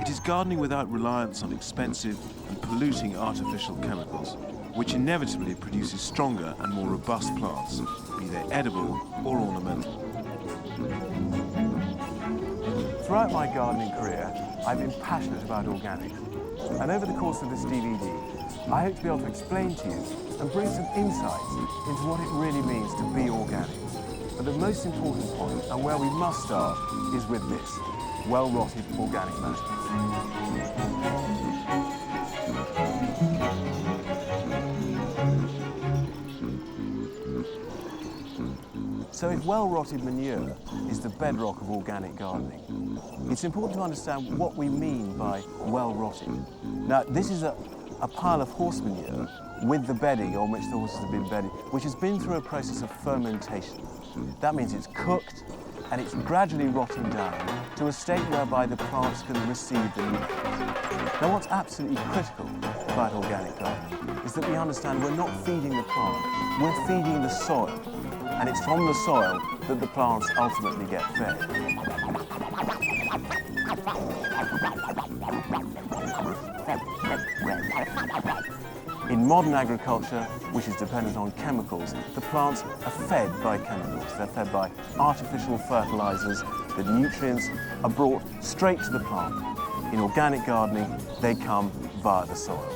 It is gardening without reliance on expensive and polluting artificial chemicals, which inevitably produces stronger and more robust plants, be they edible or ornamental. Throughout my gardening career, I've been passionate about organics. And over the course of this DVD, I hope to be able to explain to you and bring some insights into what it really means to be organic. But the most important point, and where we must start, is with this: well-rotted organic matter. So if well-rotted manure is the bedrock of organic gardening, it's important to understand what we mean by well-rotted. Now, this is a pile of horse manure with the bedding on which the horses have been bedded, which has been through a process of fermentation. That means it's cooked and it's gradually rotting down to a state whereby the plants can receive the nutrients. Now, what's absolutely critical about organic gardening is that we understand we're not feeding the plant, we're feeding the soil. And it's from the soil that the plants ultimately get fed. In modern agriculture, which is dependent on chemicals, the plants are fed by chemicals. They're fed by artificial fertilizers. The nutrients are brought straight to the plant. In organic gardening, they come via the soil.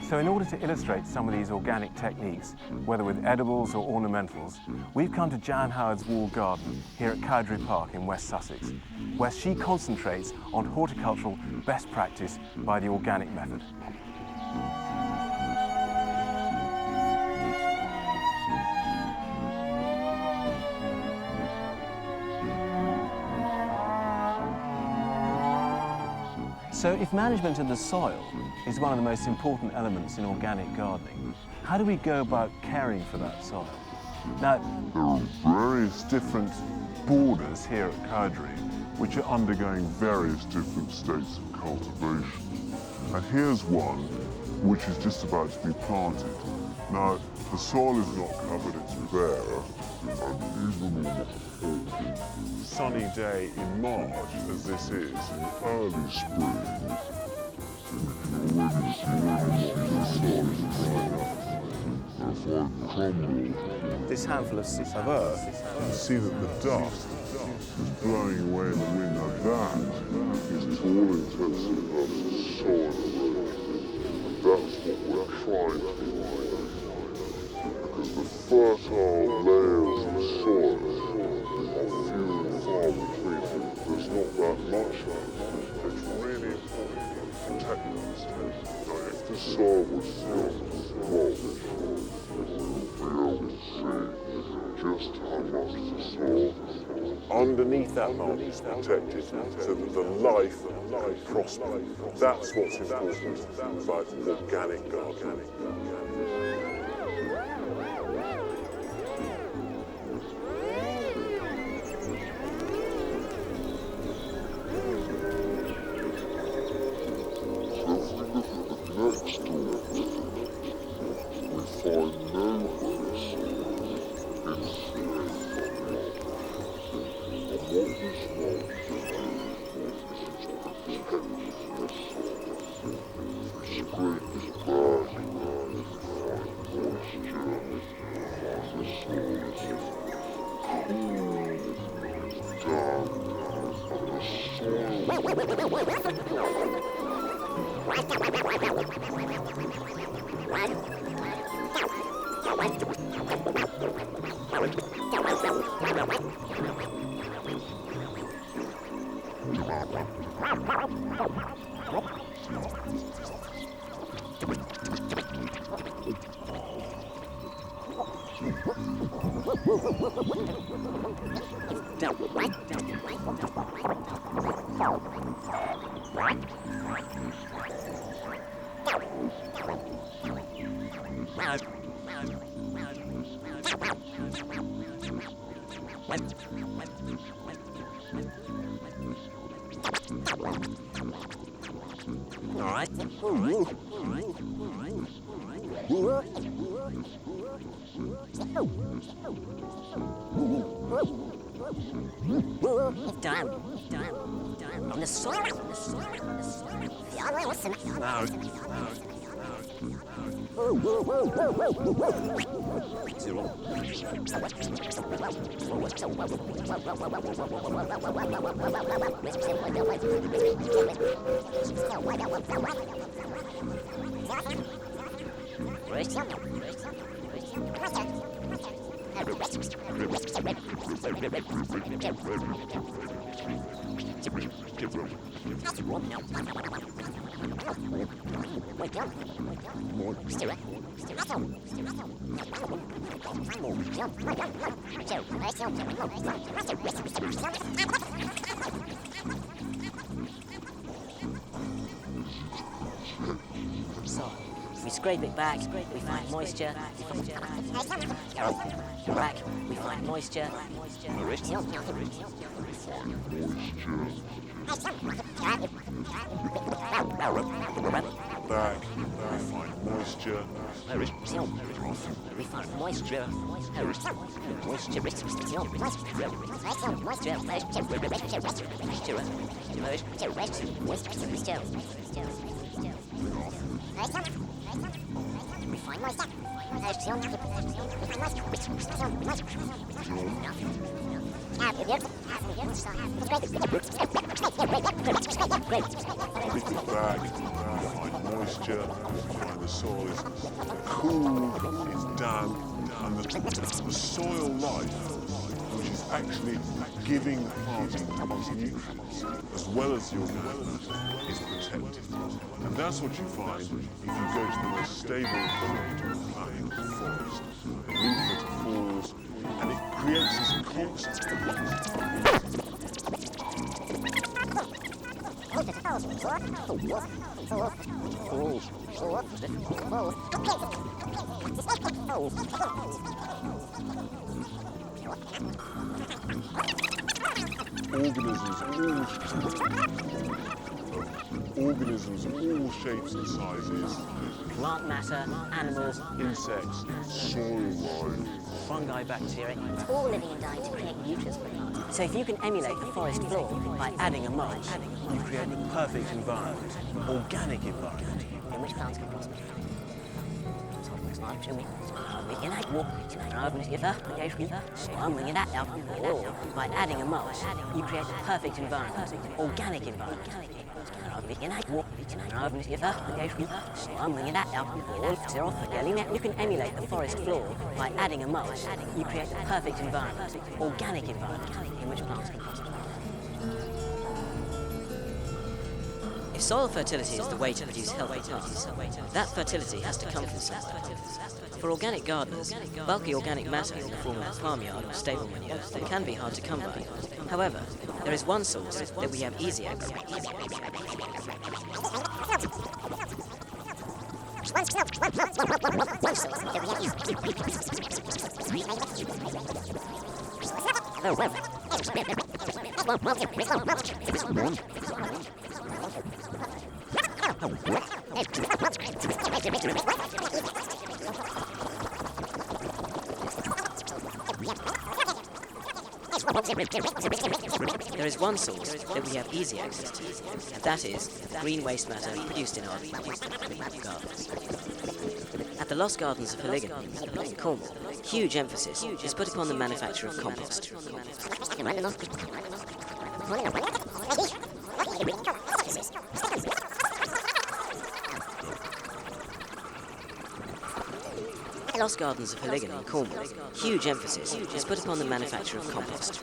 So in order to illustrate some of these organic techniques, whether with edibles or ornamentals, we've come to Jan Howard's walled garden here at Cowdray Park in West Sussex, where she concentrates on horticultural best practice by the organic method. So if management of the soil is one of the most important elements in organic gardening, how do we go about caring for that soil? Now, there are various different borders here at Cowdray which are undergoing various different states of cultivation. And here's one which is just about to be planted. Now, the soil is not covered, it's bare, and even on a sunny day in March, as this is, in early spring, you can already see the soil is drying up. And if I crumble this handful of earth, you see that the dust is blowing away in the wind, and that is, to all intents and purposes, soil erosion. That's what we're trying to avoid. Because the fertile layers of soil are few and far between. There's not that much of it. It's really important to protect those. Now, if the soil was filled with mulch, we'll be able to see just how much the soil underneath that mulch is protected so that the life can prosper. That's what's important about organic gardening. Down. On the soil. So, we scrape it back, we find moisture. Back, we find moisture. Back, we find moisture. We find moisture. Back, find moisture, find the soil is cool, it's damp, and the soil life, which is actually giving the plant its nutrients, as well as the organic matter, is protected. And that's what you find if you go to the most stable point on the planet, the forest. The leaflet falls, and it creates this constant. Organisms of all shapes and sizes, Plant matter, animals, insects, soil life. fungi, bacteria, it's all living and dying to create nutrients for plants. So if you can emulate the forest floor by adding a mulch, You create the perfect environment, organic environment. in which plants can prosper. By adding a mulch, you create the perfect environment, organic environment. You can emulate the forest floor by adding a mulch. You create the perfect environment, organic environment, in which plants can prosper. If soil fertility is the way to produce healthy plants, that fertility has to come from somewhere. For organic gardeners, bulky organic matter in the form of farmyard or stable manure can be hard to come by. However, there is one source that we have easy access to. There is one source that we have easy access to, and that is the green waste matter produced in our gardens. At the Lost Gardens of Polygon in Cornwall, huge emphasis is put upon the manufacture of compost. Lost Gardens of Polygon in Cornwall, huge emphasis is put upon the manufacture of compost.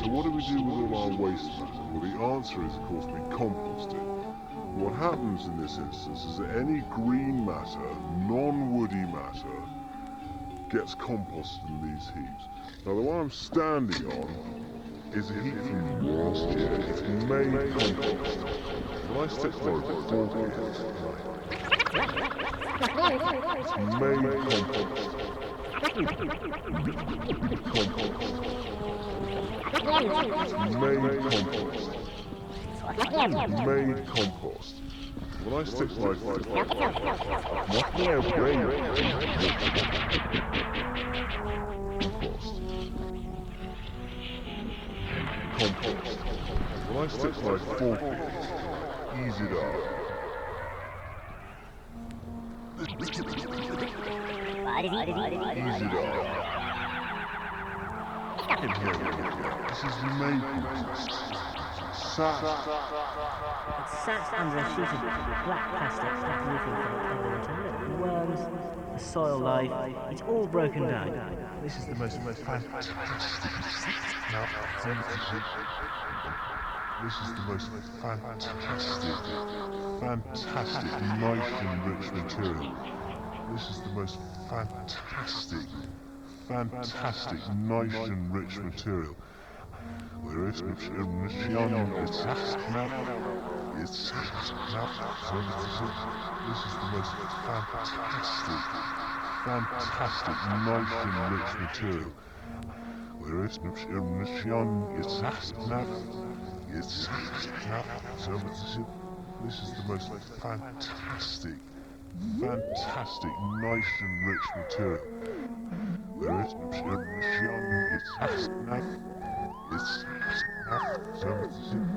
So what do we do with all our waste matter? Well, the answer is, of course, we compost it. What happens in this instance is that any green matter, non-woody matter, gets composted in these heaps. Now, the one I'm standing on is a heap from last year. It's made compost. When I stick my fork in, it's made compost. Made compost. When I stick my compost. When I stick my fork in, ease it up. Ease it up. This is made compost. Sat. It's sat under a sheet of black plastic stuck roofing for over the winter. Look, the worms, the soil life, it's all broken down. This is the most fantastic. This is the most fantastic, nice and rich material. This is the most fantastic, nice and rich material. Where is it's this is the most fantastic, nice and rich material. Where is this is the most fantastic, nice and rich material.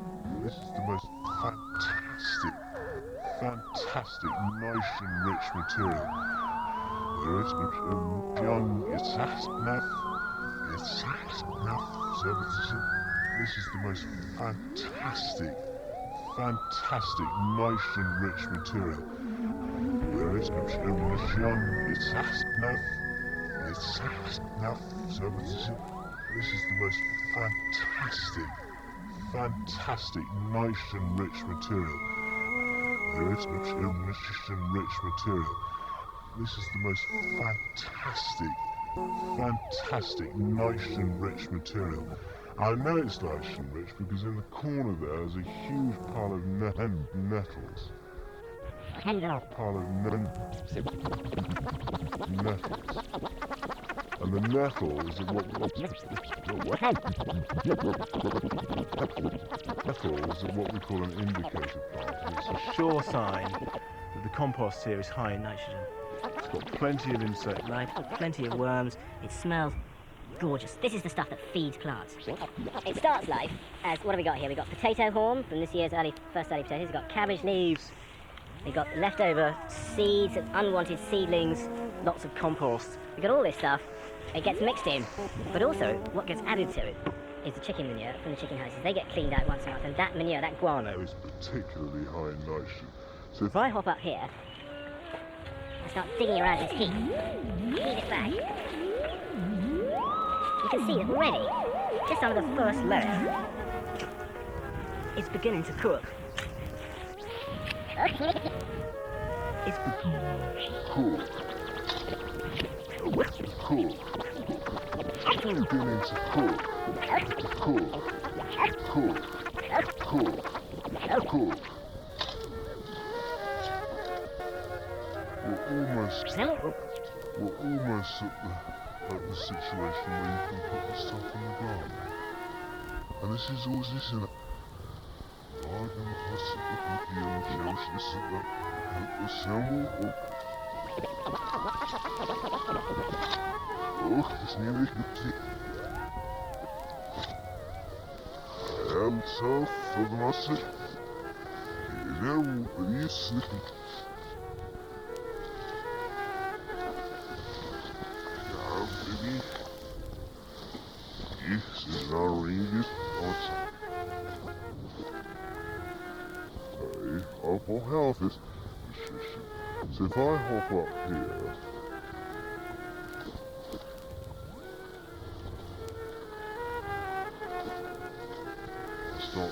Where is this is the most fantastic, nice and rich material. Whereas this is the most fantastic, nice and rich material. Whereas this is the most fantastic, nice and rich material. Where is rich and rich material. This is the most fantastic, nice and rich material. I know it's nice and rich because in the corner there is a huge pile of nettles. And the nettles are what we call an indicator plant. And it's A sure sign that the compost here is high in nitrogen. It's got plenty of insect Right, plenty of worms. It smells gorgeous. This is the stuff that feeds plants. It starts life as, what have we got here? We've got potato horn from this year's first early potatoes. We've got cabbage leaves. We've got leftover seeds and unwanted seedlings. Lots of compost. We've got all this stuff. It gets mixed in. But also, what gets added to it is the chicken manure from the chicken houses. They get cleaned out once a month, and that manure, that guano. is particularly high in nitrogen. So If I hop up here and start digging around this heap, feed it back, you can see that already, just under the first layer, it's beginning to cook. It's cool. Beginning to cook. We're almost at the situation where you can put the stuff in the garden. And this is always this in it. Och, das ist nämlich witzig. So, for the master. This is our ring. I'll have this. So if I hop up here, start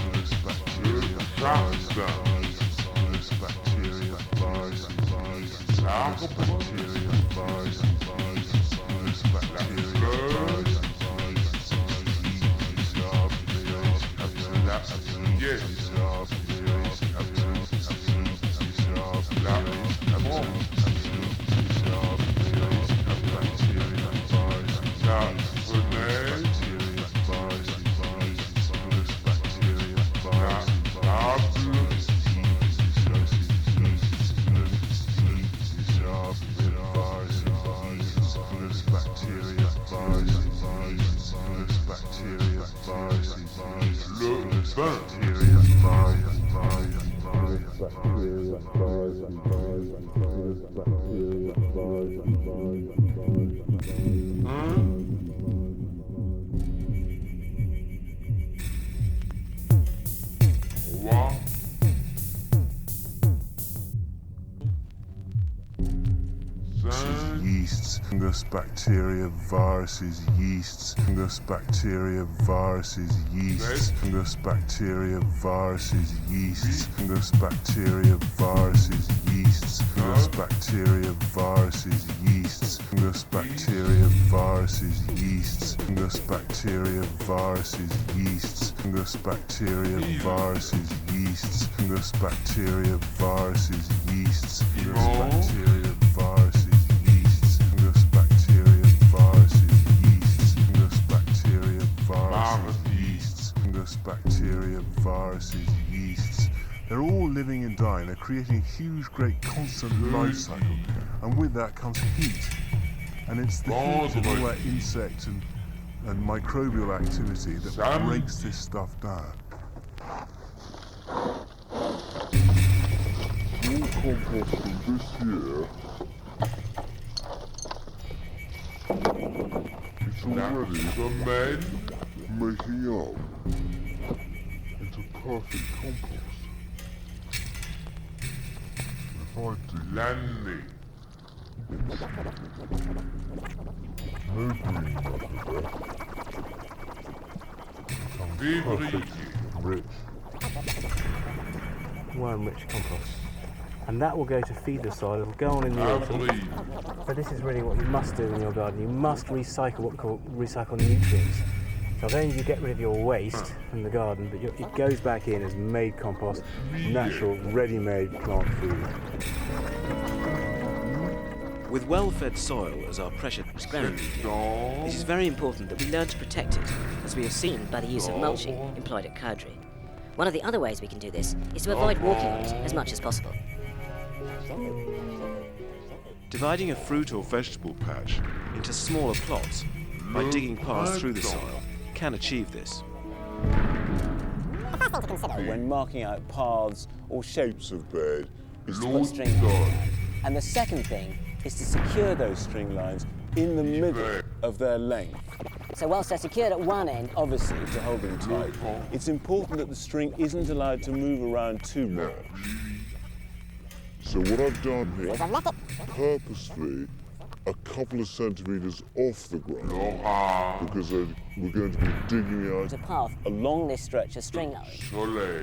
fungus, bacteria, viruses, yeasts, bacteria, viruses, fungus, bacteria, viruses, yeasts, fungus, bacteria, viruses, yeasts, fungus, bacteria, viruses, yeasts, fungus, bacteria, viruses, yeasts, fungus, bacteria, viruses, yeasts, fungus, bacteria, viruses, yeasts, fungus, bacteria, viruses, yeasts, fungus, bacteria, viruses, yeasts, fungus, bacteria, viruses, yeasts, fungus, bacteria, viruses, yeasts, fungus, bacteria, viruses, yeasts, fungus, bacteria, viruses, yeasts, fungus, bacteria, viruses, yeasts, fungus, bacteria, viruses, yeasts. They're all living and dying. They're creating a huge, great, constant life cycle. And with that comes heat. And it's the heat of all that insect and microbial activity that breaks this stuff down. More compost from this year. It's already the men making up into perfect compost. If I do landing, no green matter there. Perfect, rich. Worm-rich compost. And that will go to feed the soil. It'll go on in the autumn. But this is really what you must do in your garden. You must recycle what we call recycle nutrients. So not only do you get rid of your waste from the garden, but it goes back in as made compost, natural, ready-made plant food. With well-fed soil as our precious growing medium, it is very important that we learn to protect it, as we have seen by the use of mulching employed at Cowdrey. One of the other ways we can do this is to avoid walking on it as much as possible. Dividing a fruit or vegetable patch into smaller plots by digging paths through the soil can achieve this. When marking out paths or shapes of bed is to put string lines. And the second thing is to secure those string lines in the middle of their length. So whilst they're secured at one end, Obviously, to hold them tight, it's important that the string isn't allowed to move around too much. So what I've done here, purposely a couple of centimetres off the ground, because we're going to be digging out a path along this stretch of string line.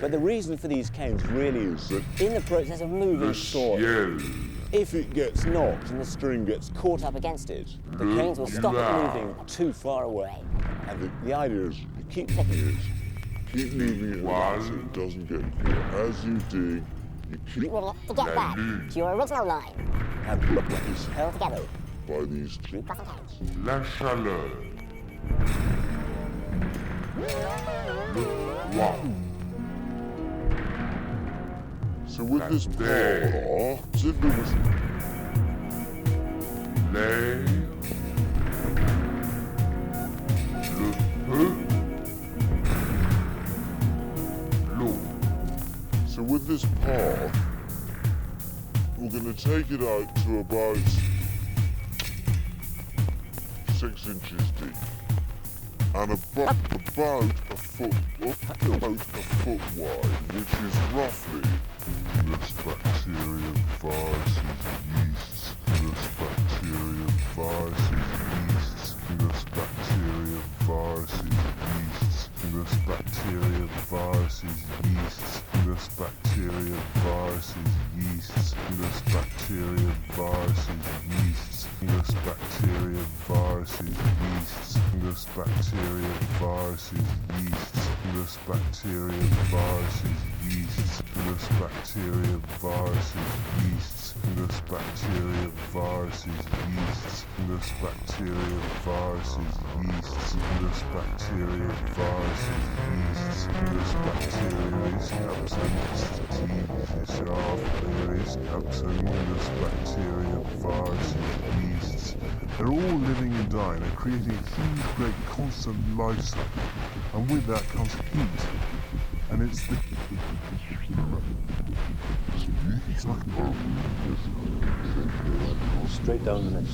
But the reason for these canes really is that in the process of moving soil, if it gets knocked and the string gets caught up against it, the canes will stop it moving too far away. And the idea is you keep taking it, keep leaving it around so it doesn't get caught. As you dig, you keep to get back to your original line. and look like it's Held together. by these two. La chaleur. Wow. So with this part, as if it was L'air. Le feu. L'eau. So with this path, we're going to take it out to about 6 inches deep, and about a foot wide, which is roughly this bacteria, viruses, yeasts, this bacteria, viruses, yeasts, this bacteria, viruses, yeasts, this bacteria, viruses, yeasts, this bacteria, bacteria, viruses, yeasts, fungus, bacteria, viruses, yeasts, fungus, bacteria, viruses, yeasts, fungus, bacteria, viruses, yeasts, fungus, bacteria, viruses, yeasts, fungus, bacteria, viruses, yeasts, fungus, bacteria, viruses, yeasts, fungus, bacteria, viruses, yeasts, fungus, bacteria, viruses, yeasts, fungus, bacteria, Absurdist, Absurdist, bacteria, viruses, yeasts. They're all living and dying. They're creating a huge, great, constant life cycle. And with that comes heat. And it's the... Straight down the neck,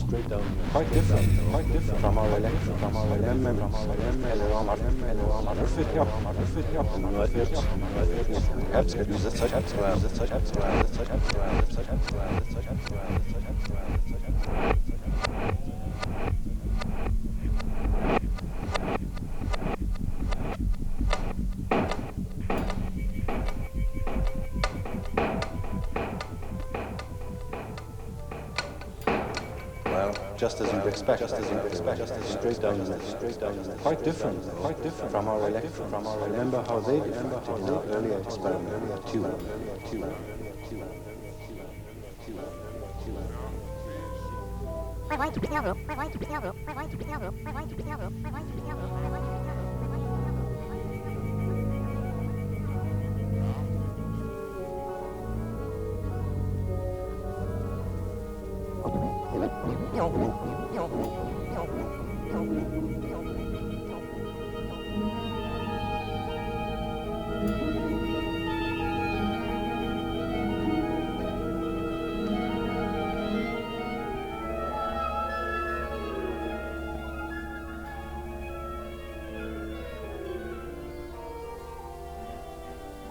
quite different from our electrons, from our members, just as you'd expect, straight down the neck, quite different from our electrons, remember how they differentiated in our earlier experiment, too.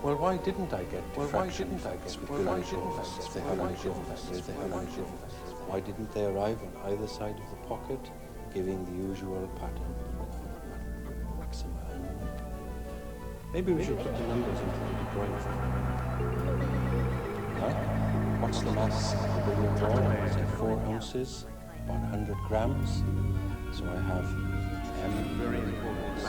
Well, why didn't I get diffraction? Why didn't they arrive on either side of the pocket, giving the usual pattern? Maxima. Maybe we should put the numbers into the drawing. Huh? What's the mass of the billion ball? Say 4 ounces, about 100 grams. So I have M. Very important.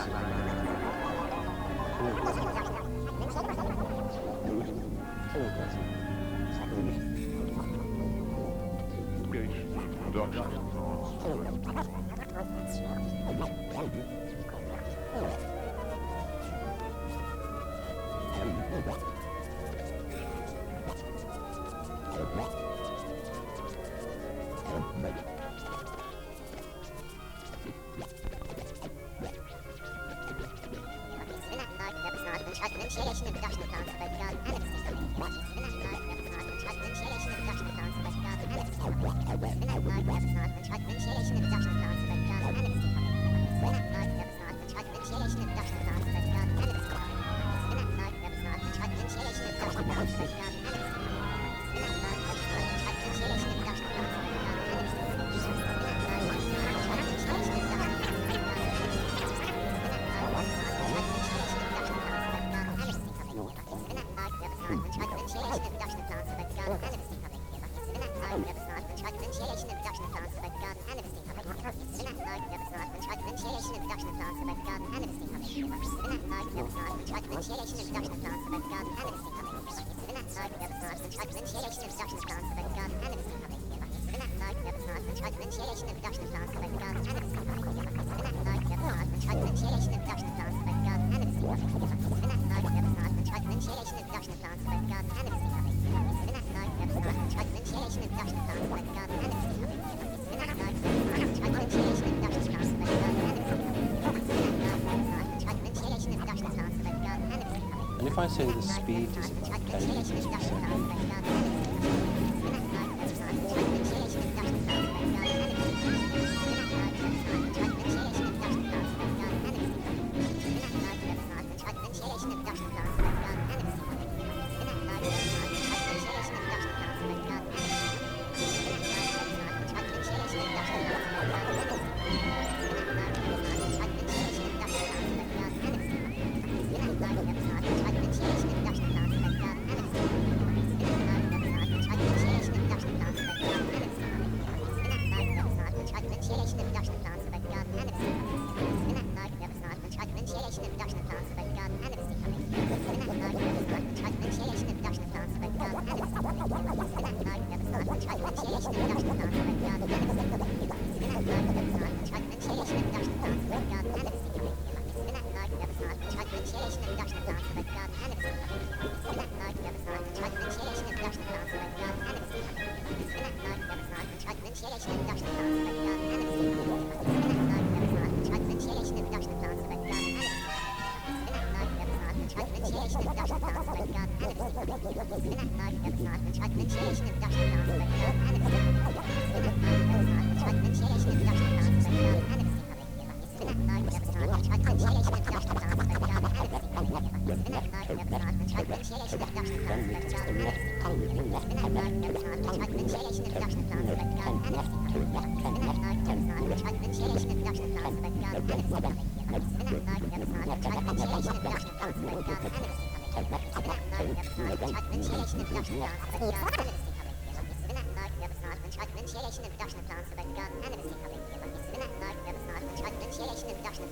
And if I say the speed is about 10 meters per second,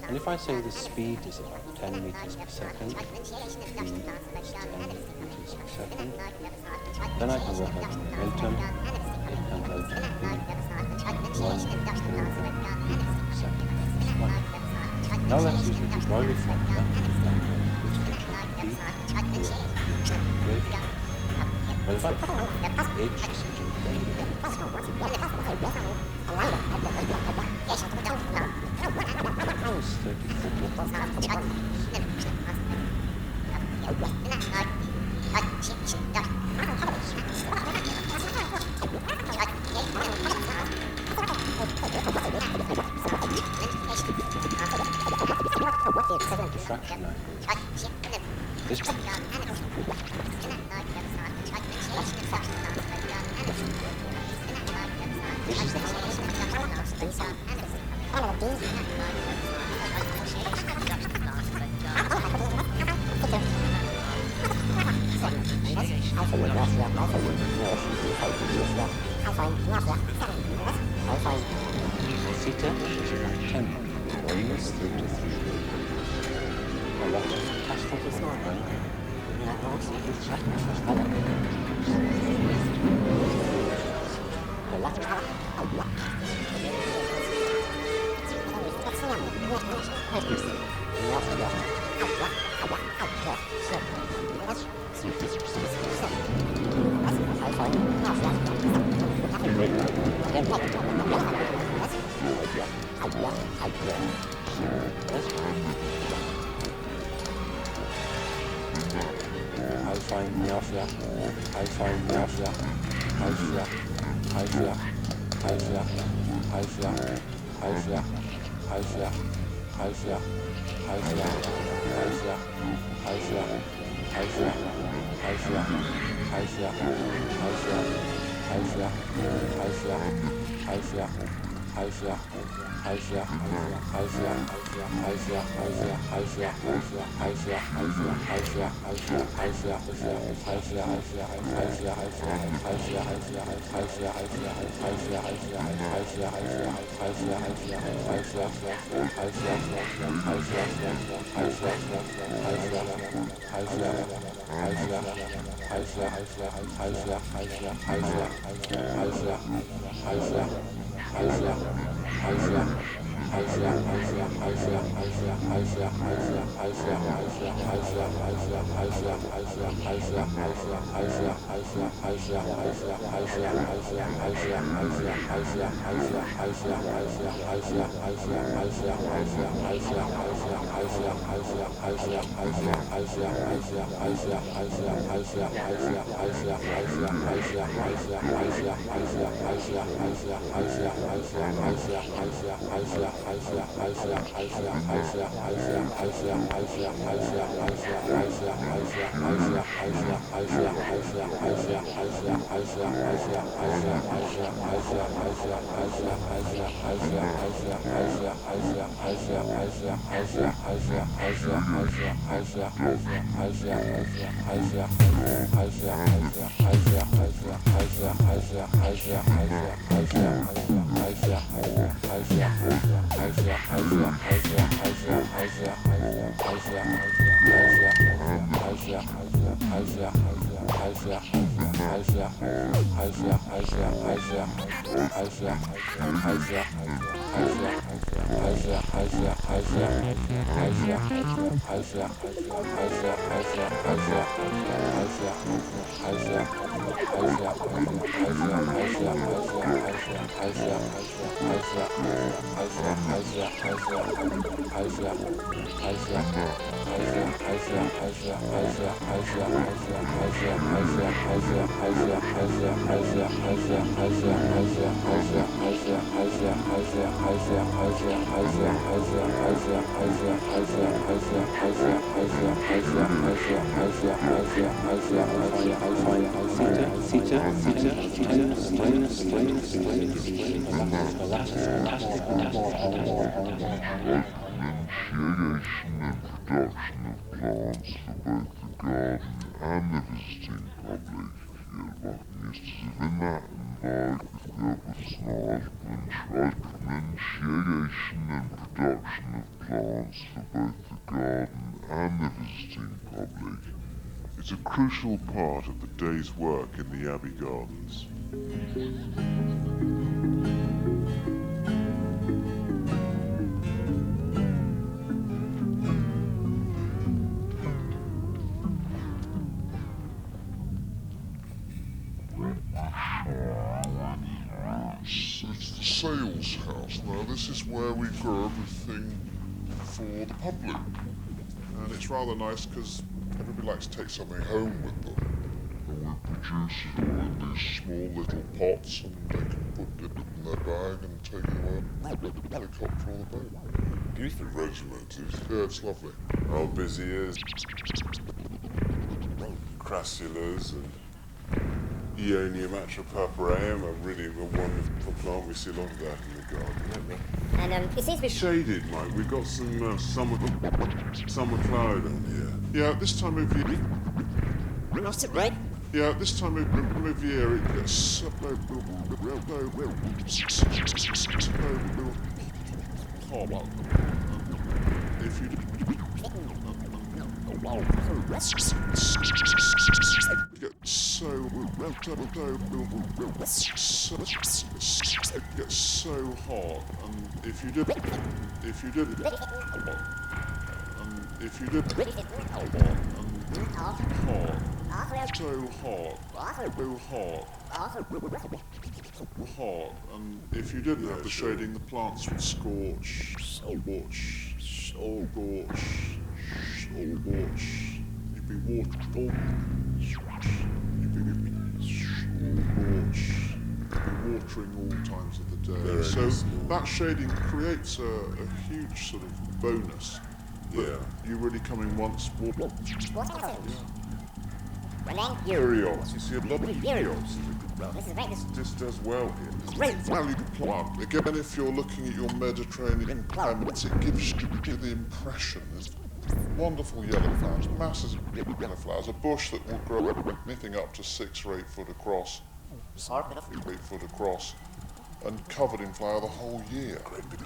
And if I say the speed is about 10 meters per second, the speed is 10 meters per second, then I can work out the momentum. It comes out to be 1 kilogram per second. Right. Now let's use the de Broglie formula, which is P well, if I H is such a diffraction angle. This one. This is theta is about 10 degrees through to 3. Well, that's fantastic, isn't it? It's a crucial part of the day's work in the Abbey Gardens. It's the sales house. Now, this is where we grow everything for the public. And it's rather nice because everybody likes to take something home with them. And we produce it all in these small little pots, and they can put it in their bag and take it away on the helicopter or the boat. Beautifully regimented. Yeah, it's lovely. Our busy is crassulas and Aeonium atropurpureum, a really wonderful plant. We see a lot of that in the garden, don't we? And it seems to be shaded, Mike. We've got some summer cloud on here. Yeah, this time of year. What's it, right? Yeah, this time of year it gets so hot. If you get so it gets so hot, and if you did and if you didn't have the shading, the plants would scorch. You'd be watering all times of the day. So that shading creates a huge sort of bonus. Yeah. You really come in once. Urios. You see a lot of Urios. This does well here. Great valued plant. Again, if you're looking at your Mediterranean climates, it gives you the impression there's wonderful yellow flowers, masses of yellow flowers, a bush that will grow anything up to 6 or 8 foot across. 8 foot across, and covered in flower the whole year. Great big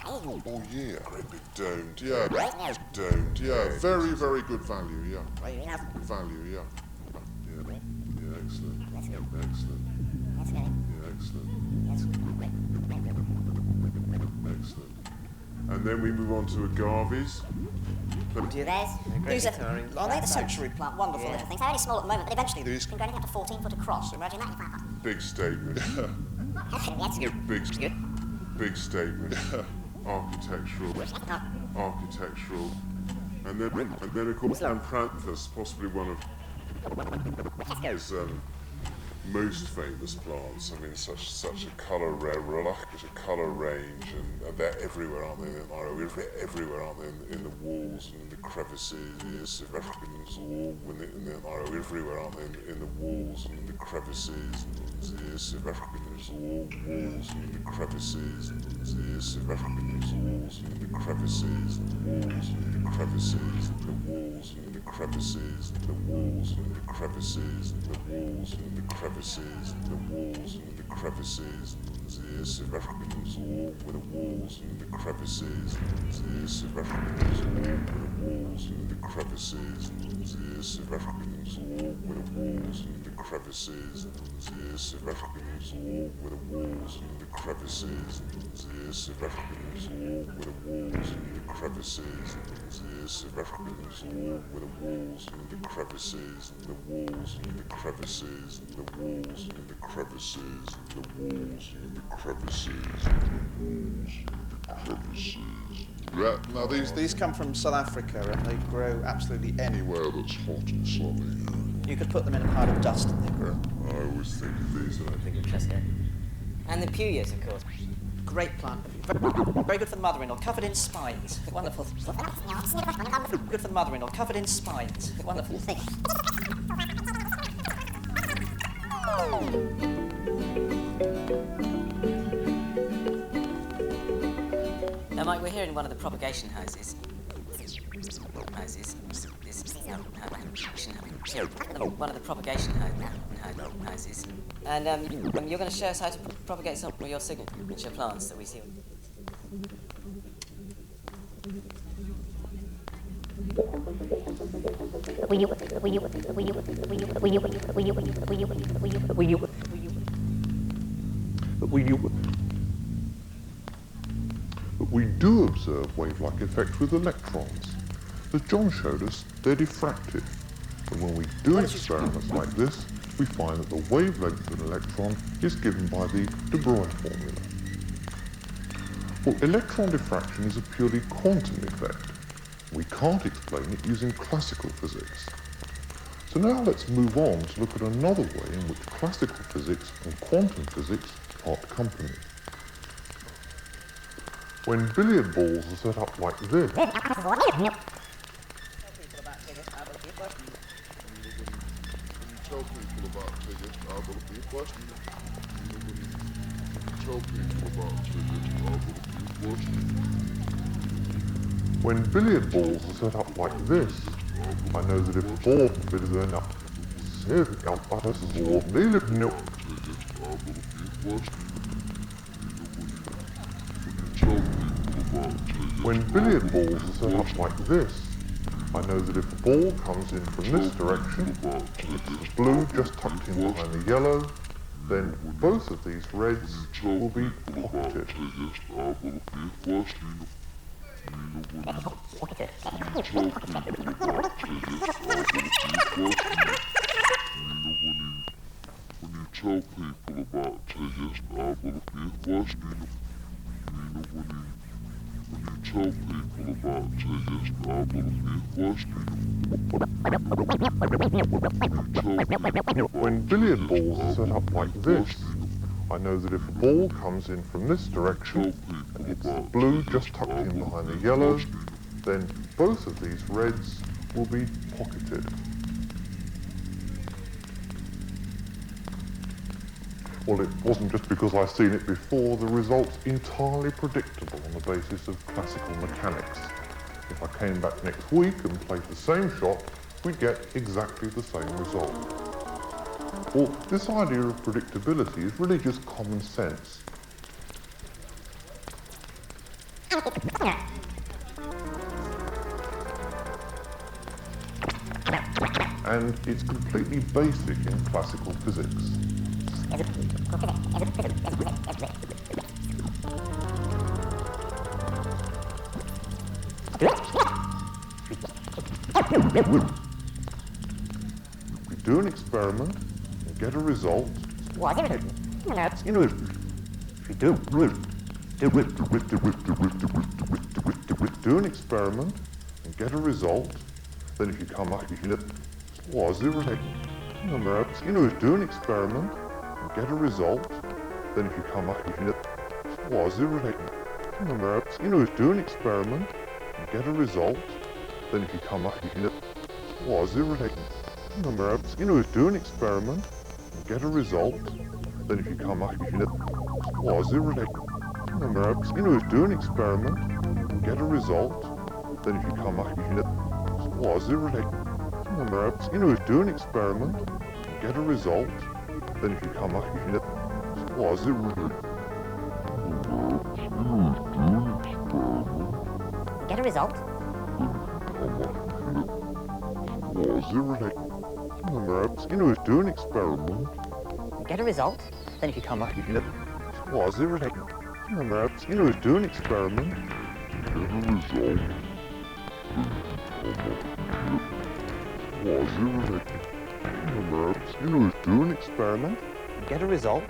all year. Great big domed, yeah. Domed, yeah. Very, very good value, yeah. Value, yeah. Yeah, excellent. Excellent. Yeah, excellent. Excellent. And then we move on to agaves. These are the sanctuary plant, wonderful little things. They're only small at the moment, but eventually these can go anything up to 14 foot across. So imagine that. Big statement. Big statement. Architectural. And then of course Ampranthus, possibly one of his most famous plants. I mean, such a colour range, and they're everywhere, aren't they? Everywhere, aren't they? In the walls and in the crevices, Africans all everywhere, aren't they? In the walls and in the crevices, Africans all walls and in the crevices, Africans walls and in the crevices, walls and in the crevices, the walls and in the crevices, the walls and in the crevices, the walls and in the crevices, the walls and in the crevices, Africans all with the walls and the crevices, Africans all with the walls and the crevices, Africans all with the walls and the crevices, the symmetricals, all with the walls and the crevices, the symmetricals, all with the walls and the crevices, the symmetricals, all with the walls and the crevices, the walls and the crevices, the walls and the crevices, the walls and the crevices, crevices. Yeah, now these come from South Africa and they grow absolutely anywhere that's hot and sunny. You could put them in a pile of dust and they grow. I always think of these and I think of Chester. And the Puyas, of course. Great plant. Very good for the mother-in-law, covered in spines. Wonderful. Good for the mother-in-law, covered in spines. Wonderful thing. Now, Mike, we're here in one of the propagation houses. One of the propagation houses. And you're going to show us how to propagate some of your signature plants that we see. But we do observe wave-like effects with electrons. As John showed us, they're diffractive. And when we do experiments like this, we find that the wavelength of an electron is given by the de Broglie formula. Well, electron diffraction is a purely quantum effect. We can't explain it using classical physics. So now let's move on to look at another way in which classical physics and quantum physics part company. When billiard balls are set up like this, when billiard balls are set up like this, I know that if a ball is going up, when billiard balls are set up like this, I know that if a ball comes in from this direction, it's the blue just tucked in behind the yellow, then both of these reds will be pocketed. When billiard balls are set up like this, I know that if a ball comes in from this direction and hits the blue just tucked in behind the yellow, then both of these reds will be pocketed. Well, it wasn't just because I've seen it before, the result's entirely predictable on the basis of classical mechanics. If I came back next week and played the same shot, we'd get exactly the same result. Well, this idea of predictability is really just common sense. And it's completely basic in classical physics. We do an experiment and get a result. Do an experiment and get a result. Then if you come up, you can do an experiment and get a result. Then if you come up, you can do an experiment and get a result. Then if you come up, you can do an experiment and get a result. Then if you come up, you can do an experiment and get a result. Then if you come up, you can do an experiment and get a result. Then if you come up, you can get a result. Perhaps, do an experiment. Get a result, then if you come up, you can look. Was there a... Perhaps, do an experiment. Get a result. Was there a... Perhaps, do an experiment. Get a result,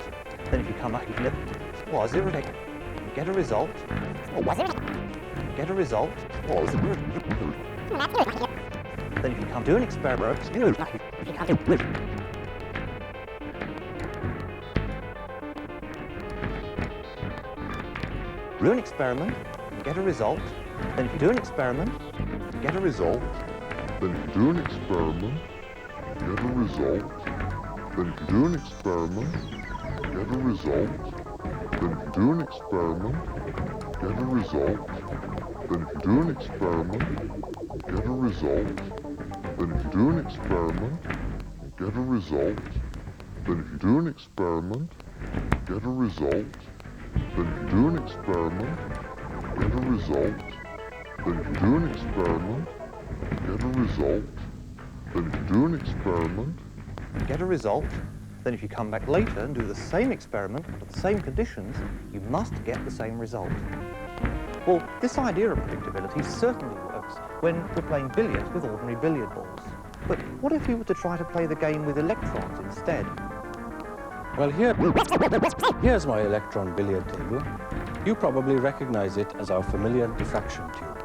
then if you come up, you can look. Was there a... Get a result. Was there a... Get a result. Was there a... Then if you come do an experiment, do an experiment, get a result. Then if you do an experiment, get a result. Then if you do an experiment, get a result. Then if you do an experiment, get a result. Then if you do an experiment, get a result. Then if you do an experiment, get a result. Then if you do an experiment, get a result. Then if you do an experiment, get a result. Then if you do an experiment, get a result. Then if you do an experiment, get a result. Then if you do an experiment, get a result. Then if you come back later and do the same experiment under the same conditions, you must get the same result. Well, this idea of predictability certainly works when we're playing billiards with ordinary billiard balls. But what if you were to try to play the game with electrons instead? Well, here's my electron billiard table. You probably recognize it as our familiar diffraction tube.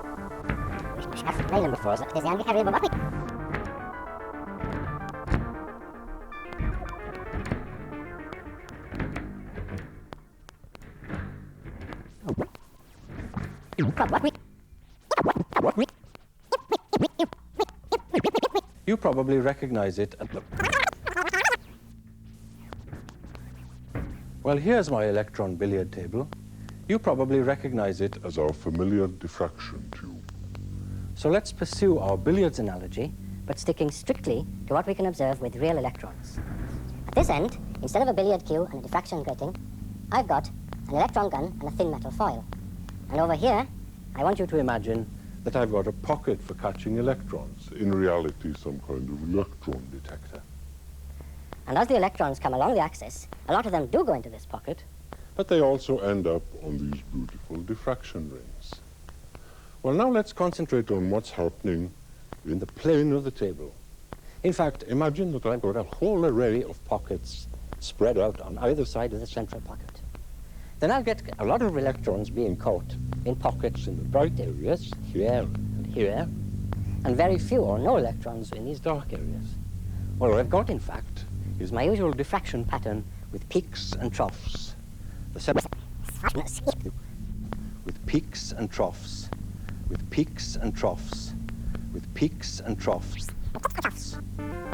You probably recognize it at the... Well, here's my electron billiard table. You probably recognize it as our familiar diffraction tube. So let's pursue our billiards analogy, but sticking strictly to what we can observe with real electrons. At this end, instead of a billiard cue and a diffraction grating, I've got an electron gun and a thin metal foil. And over here, I want you to imagine that I've got a pocket for catching electrons. in reality some kind of electron detector. And as the electrons come along the axis, a lot of them do go into this pocket. But they also end up on these beautiful diffraction rings. Well, now let's concentrate on what's happening in the plane of the table. In fact, imagine that I've got a whole array of pockets spread out on either side of the central pocket. Then I'll get a lot of electrons being caught in pockets in the bright areas, here and here, and very few or no electrons in these dark areas. Well, what I've got, in fact, is my usual diffraction pattern with peaks and troughs. With peaks and troughs, with peaks and troughs, with peaks and troughs,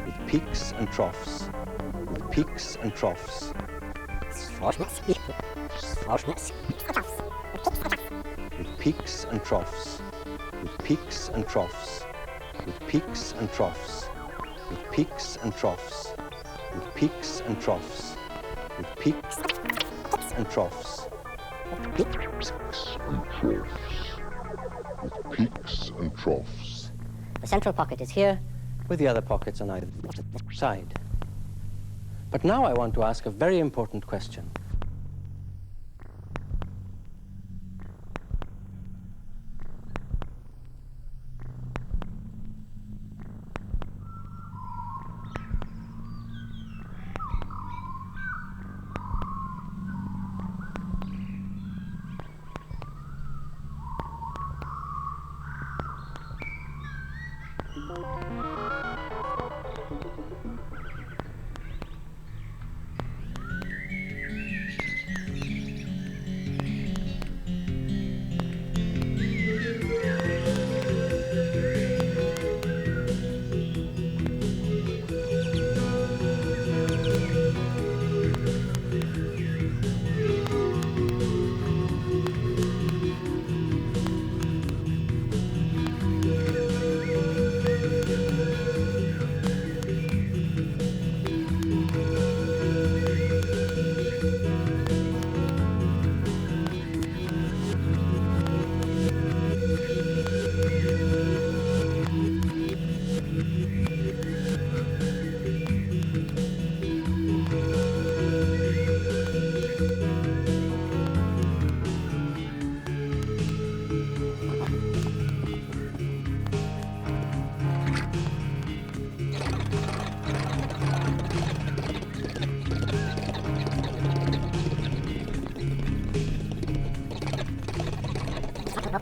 with peaks and troughs, with peaks and troughs, with peaks and troughs, with peaks and troughs, with peaks and troughs, with peaks and troughs, with peaks and troughs, with peaks and troughs, with peaks and troughs. The central pocket is here, with the other pockets on either side. But now I want to ask a very important question.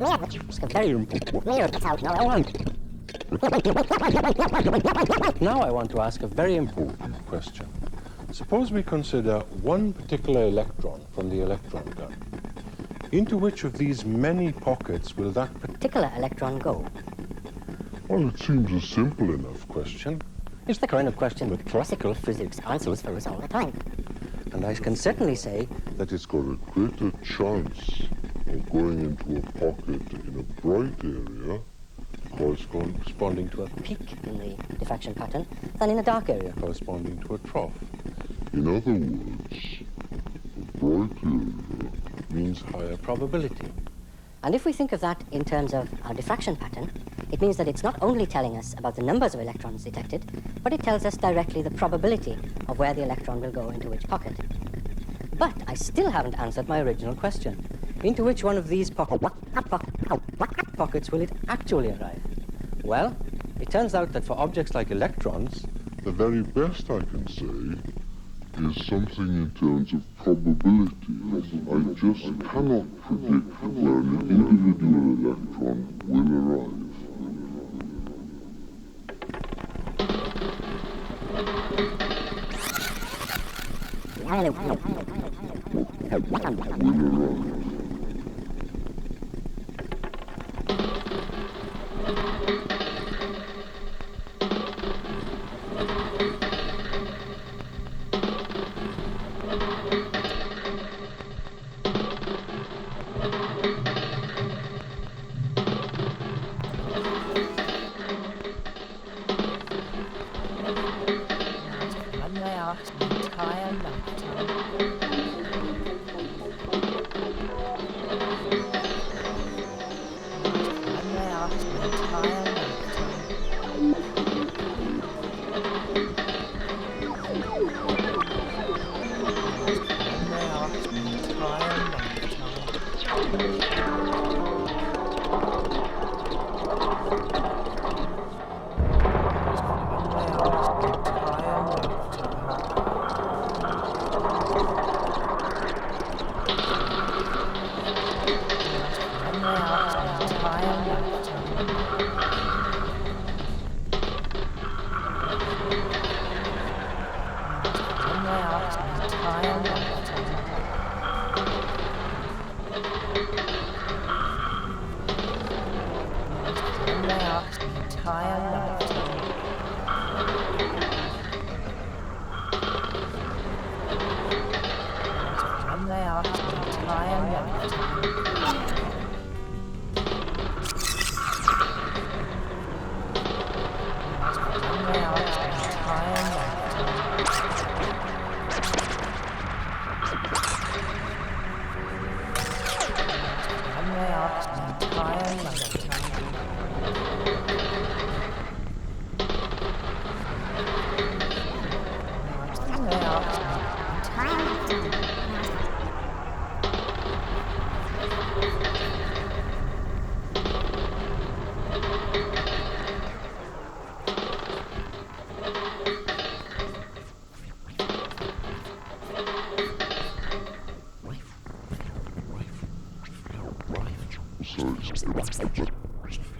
Now I want to ask a very important question. Suppose we consider one particular electron from the electron gun. Into which of these many pockets will that Particular electron go? Well, it seems a simple enough question. It's the kind of question that classical physics answers for us all the time. And I can certainly say that it's got a greater chance of going into a pocket in a bright area corresponding to a peak in the diffraction pattern than in a dark area corresponding to a trough. In other words, bright area means higher probability. And if we think of that in terms of our diffraction pattern, it means that it's not only telling us about the numbers of electrons detected, but it tells us directly the probability of where the electron will go into which pocket. But I still haven't answered my original question. Into which one of these pockets will it actually arrive? Well, it turns out that for objects like electrons, the very best I can say is something in terms of probability. I just cannot predict where an individual electron will arrive.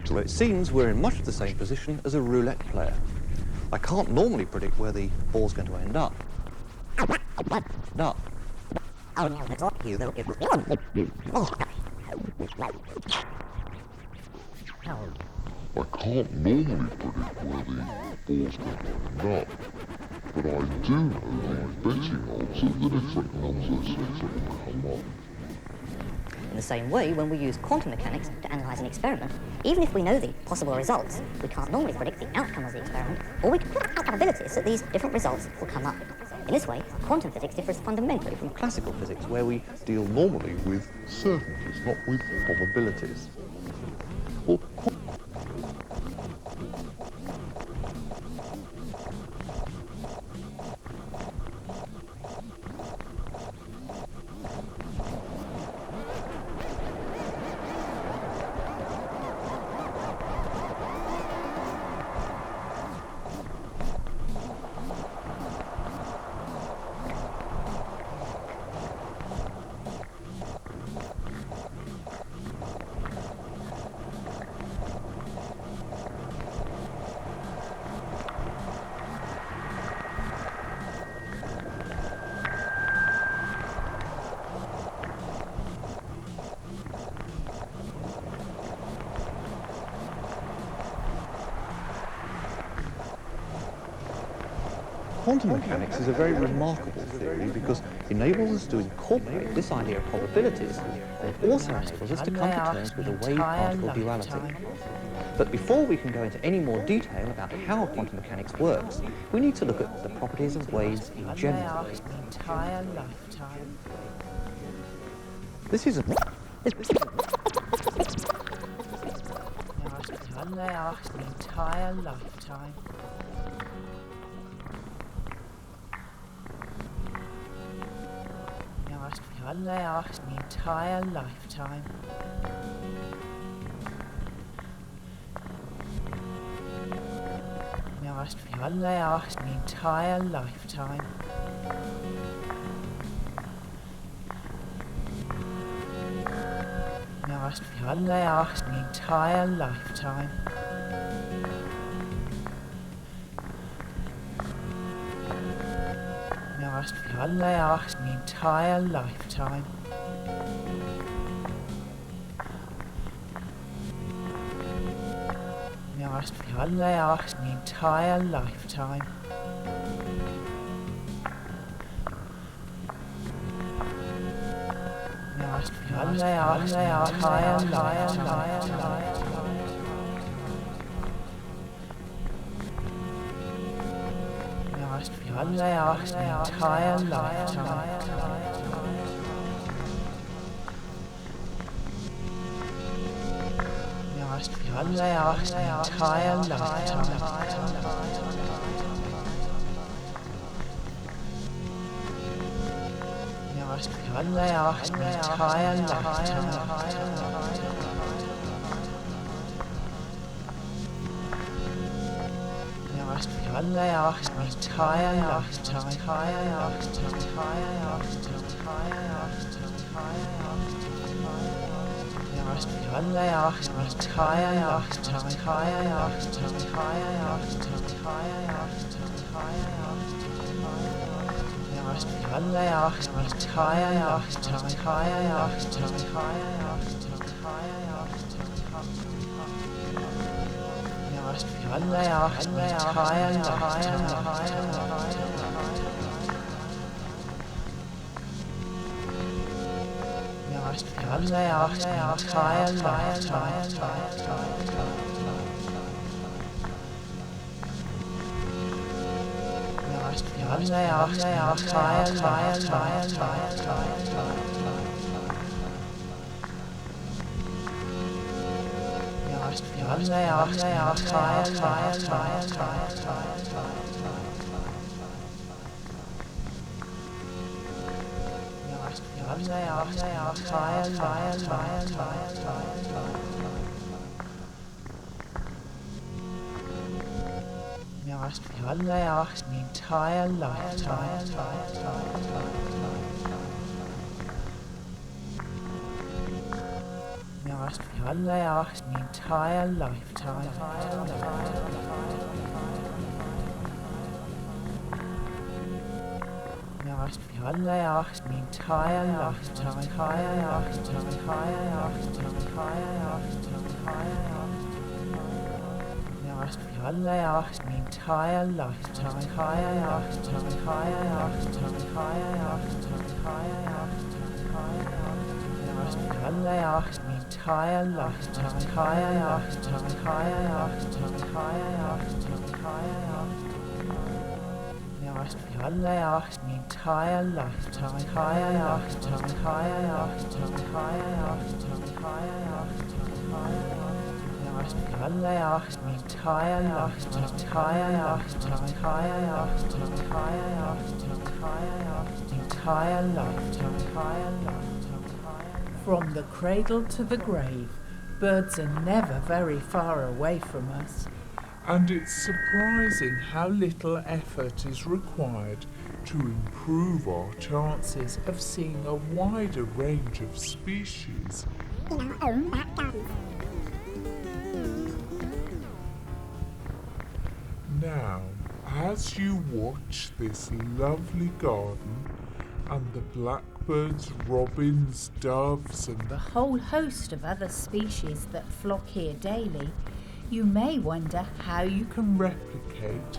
So it seems we're in much the same position as a roulette player. I can't normally predict where the ball's going to end up. No. I can't normally predict where the ball's going to end up, but I do know by betting odds that the different numbers come up. In the same way, when we use quantum mechanics to analyse an experiment, even if we know the possible results, we can't normally predict the outcome of the experiment, or we can put probabilities that these different results will come up. In this way, quantum physics differs fundamentally from classical physics, where we deal normally with certainties, not with probabilities. Well, quantum mechanics is a very remarkable theory because it enables us to incorporate this idea of probabilities, and it also enables us to come to terms with the wave-particle duality. But before we can go into any more detail about how quantum mechanics works, we need to look at the properties of waves in general. This is a... From the cradle to the grave, birds are never very far away from us. And it's surprising how little effort is required to improve our chances of seeing a wider range of species in our own back garden. Now, as you watch this lovely garden and the blackbirds, robins, doves and the whole host of other species that flock here daily, you may wonder how you can replicate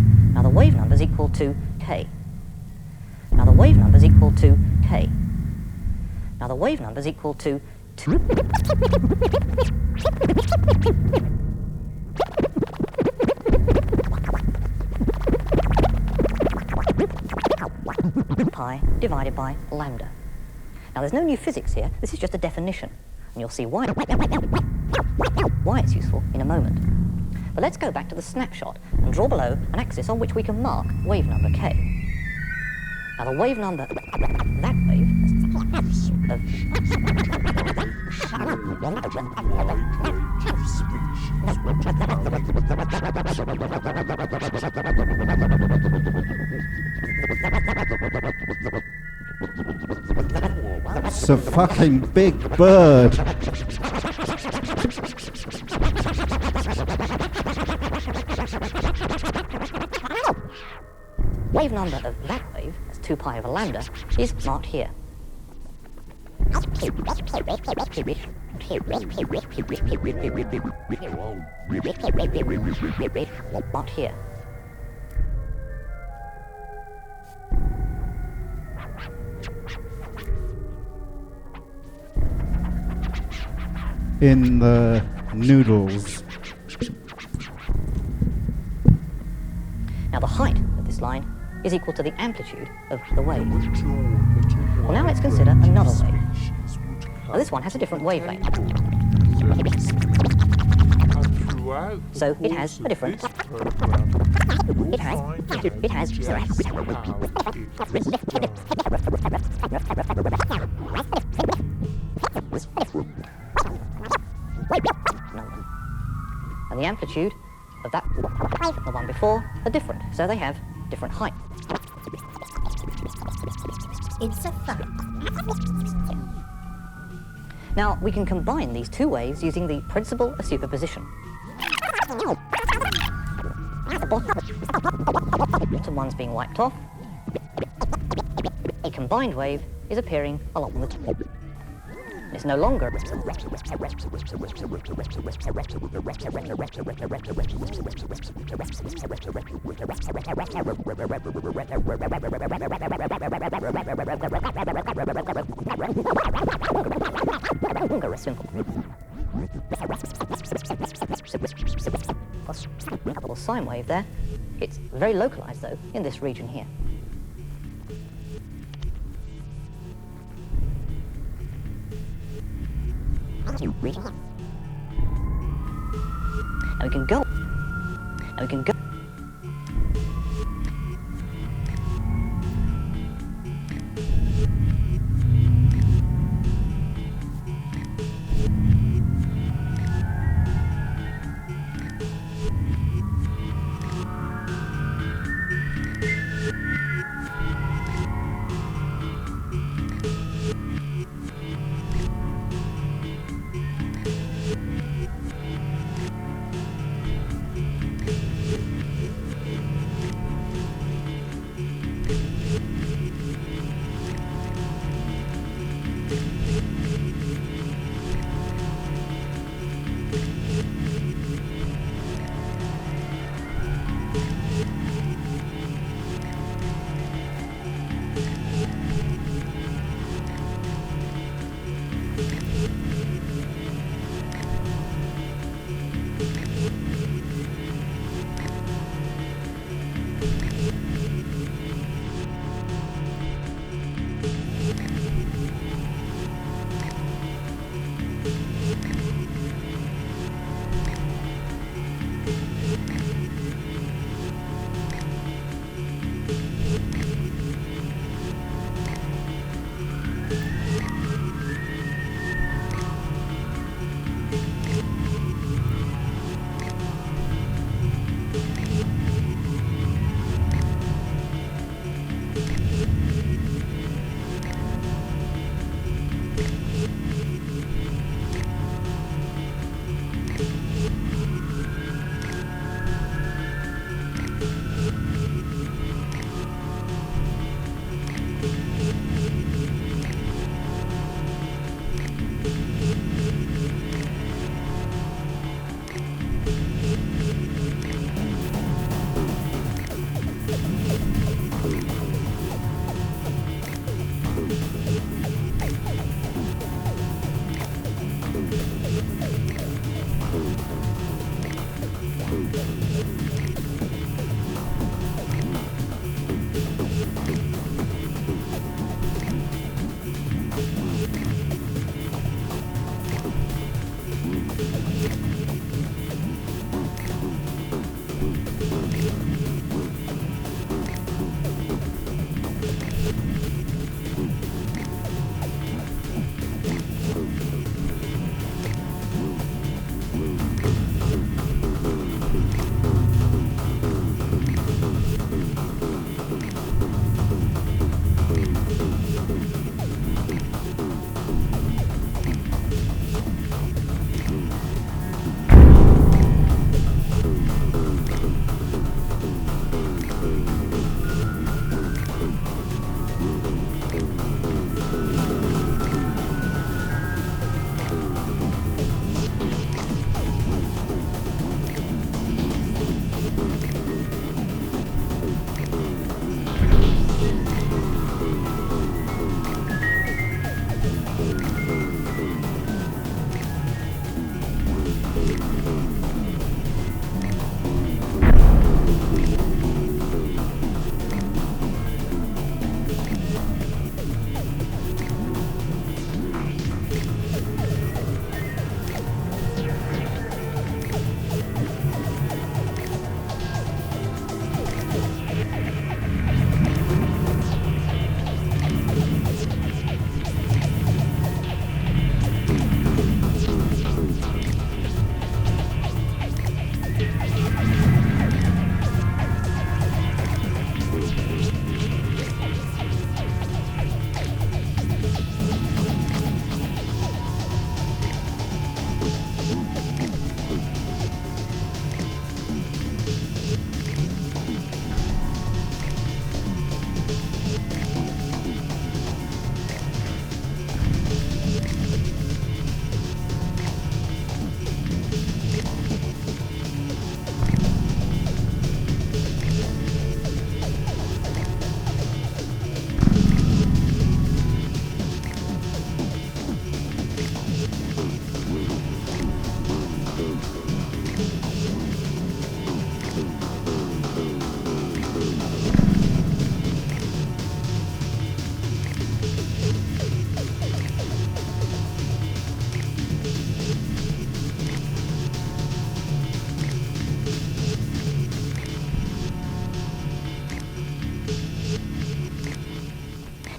wave number is equal to k. Now the wave number is equal to k. Now the wave number is equal to 2 pi divided by lambda. Now there's no new physics here, this is just a definition, and you'll see why it's useful in a moment. But let's go back to the snapshot and draw below an axis on which we can mark wave number k. Now the wave number, that wave, It's a fucking big bird. Wave number of that wave, that's 2 pi over lambda, is marked here. Marked here. In the noodles. Now the height of this line is equal to the amplitude of the wave. Well, now let's consider another wave. Now this one has a different wavelength. So it has a different... It has... And the amplitude of that, the one before, are different, so they have different height. It's a fact. Now, we can combine these two waves using the principle of superposition. The bottom one's being wiped off. A combined wave is appearing along the top. It's no longer a simple little sine wave there. It's very localized though in this region here. And we can go. And we can go.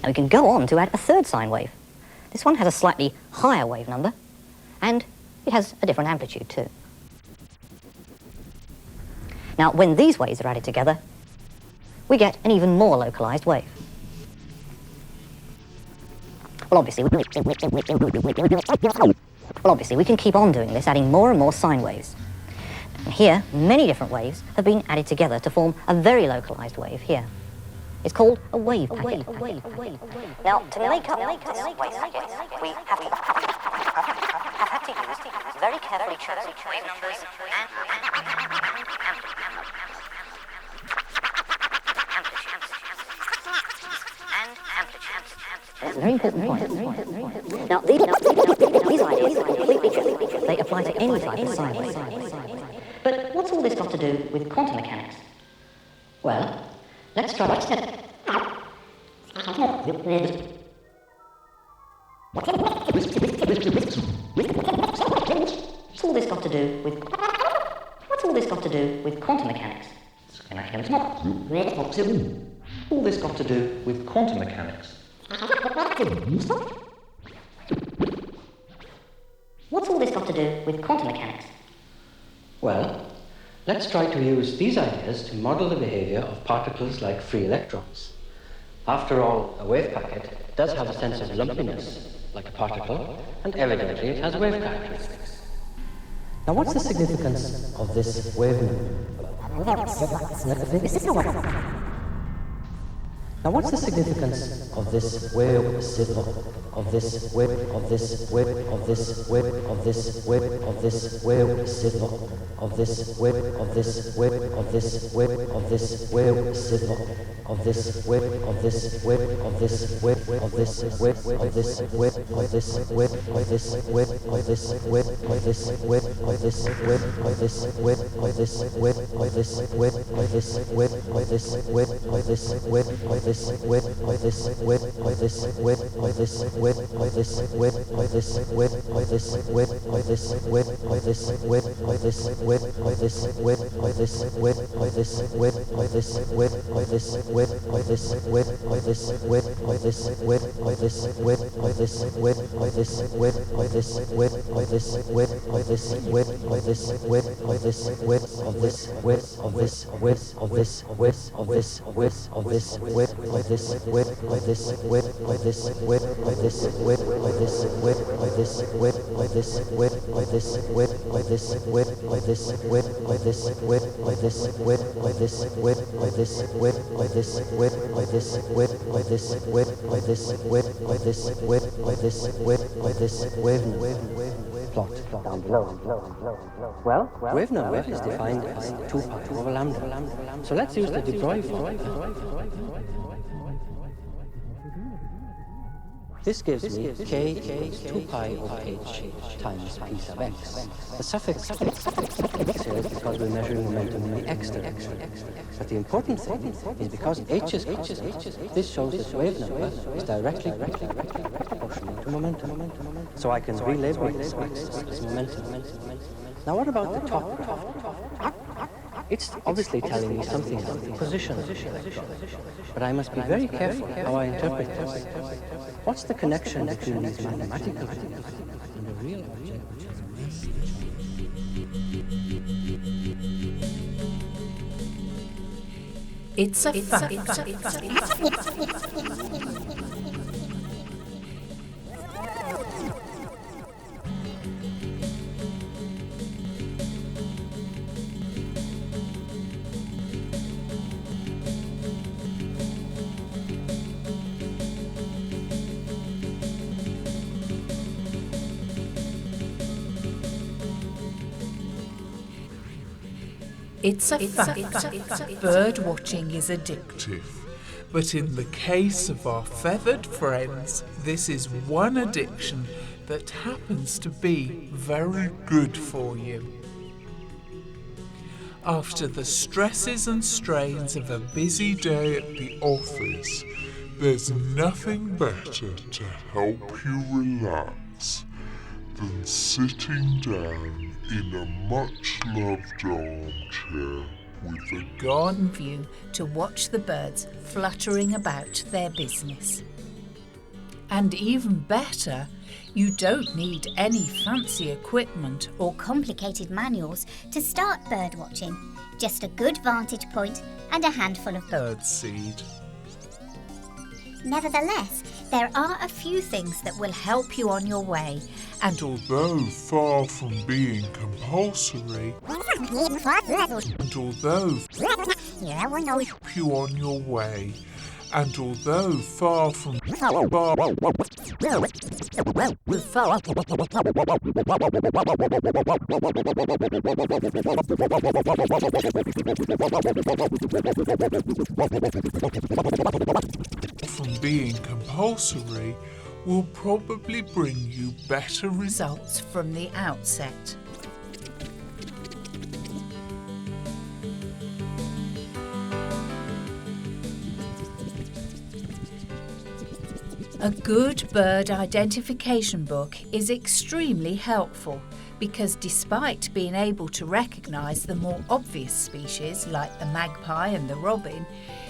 Now we can go on to add a third sine wave. This one has a slightly higher wave number, and it has a different amplitude too. Now, when these waves are added together, we get an even more localized wave. Well, obviously, we can keep on doing this, adding more and more sine waves. And here, many different waves have been added together to form a very localized wave here. It's called a wave packet. Now, to make up this wave packet, we have had to use very carefully chosen wave numbers and amplitudes. That's a very important point. Now, these ideas are completely true. They apply to any type of sine wave. But what's all this got to do with quantum mechanics? Well, let's try What's all this got to do with quantum mechanics? All this got to do with quantum mechanics. What's all this got to do with quantum mechanics? Well, let's try to use these ideas to model the behavior of particles like free electrons. After all, a wave packet does have a sense of lumpiness, like a particle, and evidently it has wave characteristics. Now, what's the significance of this wave number? Now, what's the significance of this wave signal? Of this wave signal? Of this wave signal? Of this plot down below. Well, wave number is defined as 2 pi over lambda. So let's use the de Broglie formula. This gives me k equals 2 pi over h times p sub x. The suffix x here is because we're measuring momentum in the x direction. But the important thing is because h is constant, this shows that wave number is directly proportional to momentum. So I can relabel this axis as momentum. Now what about the top graph? It's obviously telling me something about the position of the electron. But I must be very careful how I interpret this. What's the connection between these mathematical ideas and the real object, which is a message? It's a fact. It's a fact. Bird watching is addictive. But in the case of our feathered friends, this is one addiction that happens to be very good for you. After the stresses and strains of a busy day at the office, there's nothing better to help you relax than sitting down in a much-loved armchair with a garden view to watch the birds fluttering about their business. And even better, you don't need any fancy equipment or complicated manuals to start bird watching. Just a good vantage point and a handful of birdseed. Nevertheless, there are a few things that will help you on your way. And although far from being compulsory, and although help you on your way, and although far from being compulsory, will probably bring you better results from the outset. A good bird identification book is extremely helpful because despite being able to recognise the more obvious species like the magpie and the robin,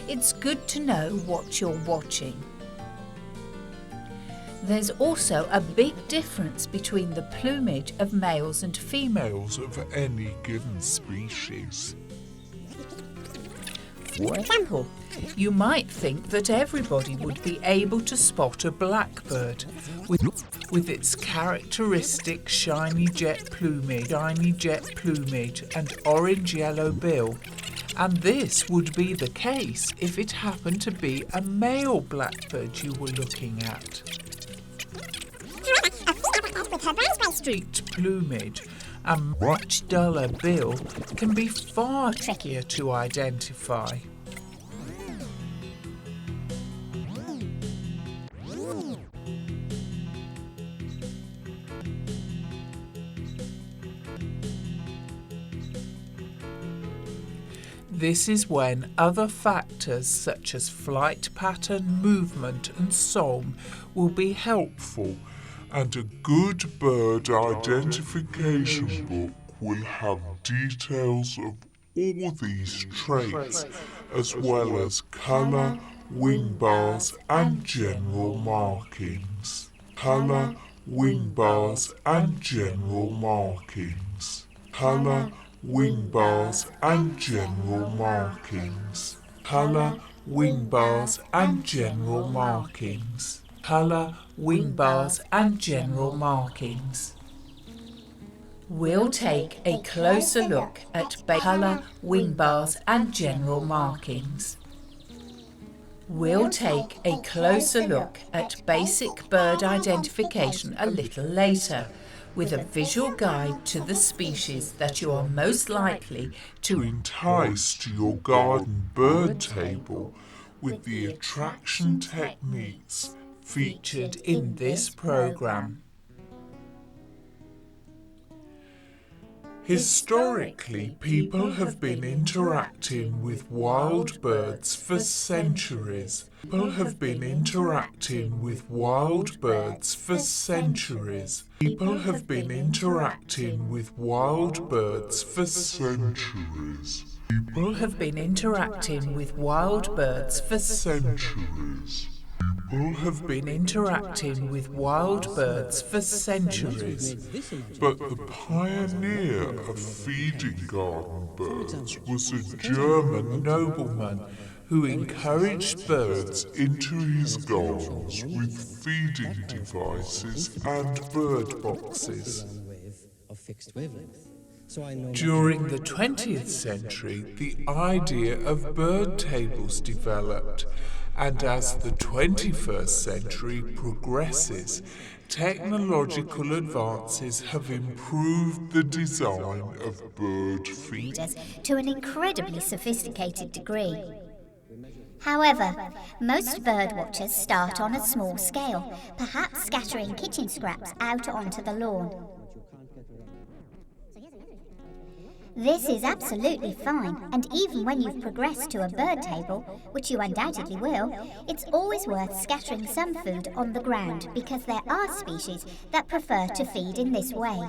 it's good to know what you're watching. There's also a big difference between the plumage of males and females of any given species. For example, you might think that everybody would be able to spot a blackbird with its characteristic shiny jet plumage and orange-yellow bill. And this would be the case if it happened to be a male blackbird you were looking at. Streaked plumage and much duller bill can be far trickier to identify. This is when other factors such as flight pattern, movement and song will be helpful, and a good bird identification book will have details of all these traits, as well as colour, wing bars and general markings. Colour, wing bars and general markings. Colour, wing bars and general markings. Colour, wing bars and general markings. Colour, wing bars and general markings. We'll take a closer look at colour, wing bars and general markings. We'll take a closer look at basic bird identification a little later, with a visual guide to the species that you are most likely to entice to your garden bird table with the attraction techniques featured in this program. Historically, people have been interacting with wild birds for centuries. People have been interacting with wild birds for centuries. People have been interacting with wild birds for centuries. People have been interacting with wild birds for centuries. People have been interacting with wild birds for centuries, but the pioneer of feeding garden birds was a German nobleman who encouraged birds into his gardens with feeding devices and bird boxes. During the 20th century, the idea of bird tables developed, and as the 21st century progresses, technological advances have improved the design of bird feeders to an incredibly sophisticated degree. However, most bird watchers start on a small scale, perhaps scattering kitchen scraps out onto the lawn. This is absolutely fine, and even when you've progressed to a bird table, which you undoubtedly will, it's always worth scattering some food on the ground because there are species that prefer to feed in this way.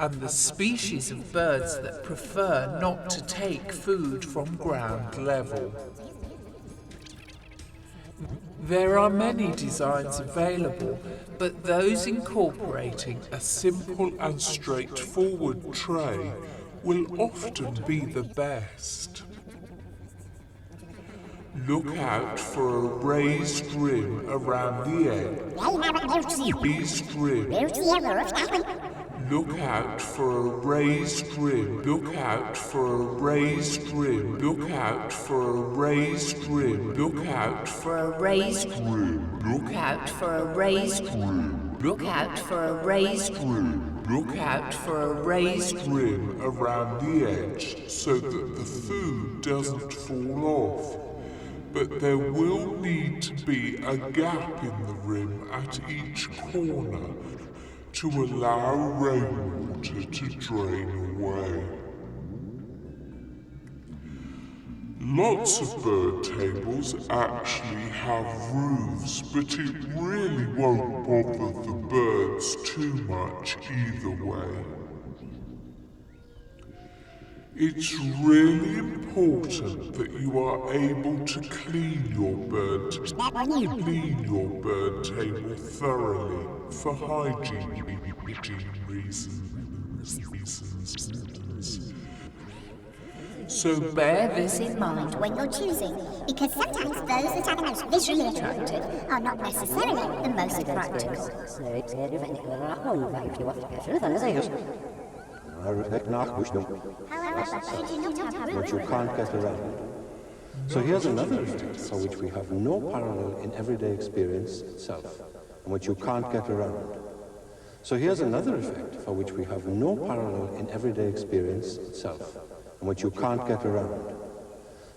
and the species of birds that prefer not to take food from ground level. There are many designs available, but those incorporating a simple and straightforward tray will often be the best. Look out for a raised rim around the edge. Raised rim. Look out for a raised rim. Look out for a raised rim. Look out for a raised rim. Look out for a raised rim. Look out for a raised rim. Look out for a raised rim. Look out for a raised rim around the edge so that the food doesn't fall off. But there will need to be a gap in the rim at each corner to allow rainwater to drain away. Lots of bird tables actually have roofs, but it really won't bother the birds too much either way. It's really important that you are able to clean your bird table thoroughly for hygiene reasons. So Bear this in mind when you're choosing, because sometimes those that are the most visually attractive are not necessarily the most practical. I reflect Nachbestimmung, which you can't get around. So here's another effect for which we have no parallel in everyday experience itself, and which you can't get around. So here's another effect for which we have no parallel in everyday experience itself, and which you can't get around.